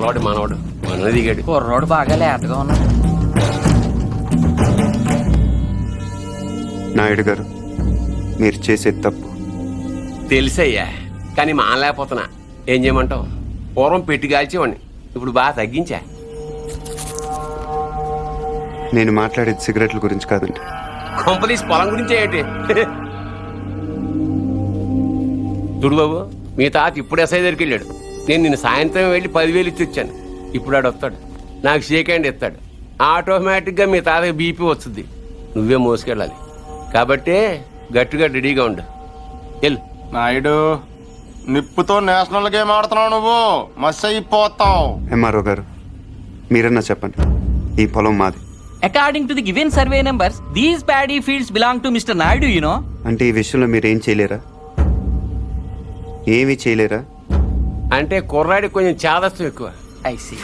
కుర్రాడు మనవాడు మన దిగాడు. కుర్రోడు బాగా లేతగా ఉన్నాడు. నాయుడు గారు, మీరు చేసేది తప్పు. తెలుసయ్యా, కానీ మానలేకపోతున్నా. ఏం చేయమంటావు? పూర్వం పెట్టి కాల్చేవాడిని, ఇప్పుడు బాగా తగ్గించా. నేను మాట్లాడేది సిగరెట్ల గురించి కాదండి. కొంపదీసి పొలం గురించి ఏంటి? చూడు బాబు, మీ తాత ఇప్పుడు ఎస్ఐ దగ్గరికి వెళ్ళాడు. నేను నిన్న సాయంత్రం వెళ్ళి 10,000 ఇచ్చి వచ్చాను. ఇప్పుడు ఆడు వస్తాడు, నాకు షేక్ హ్యాండ్ ఇస్తాడు. ఆటోమేటిక్గా మీ తాతకి బీపీ వస్తుంది. నువ్వే మోసుకెళ్ళాలి కాబట్టి గట్టిగా రెడీగా ఉండు. వెళ్ళు. నాయుడు, నిప్పుతో నేషనల్ గేమ్ ఆడుతున్నావు, నువ్వు మస్ అయిపోతావు. ఎంఆర్ఓ గారు, మీరన్నా చెప్పండి, ఈ పొలం మాది. According to the given survey numbers, these paddy fields belong to Mr. Naidu, you know. అంటే ఈ విషయంలో మీరు ఏం చేయలేరా? ఏమీ చేయలేరా? అంటే కుర్రాడికి కొంచెం చాదస్తం ఎక్కువ. I see.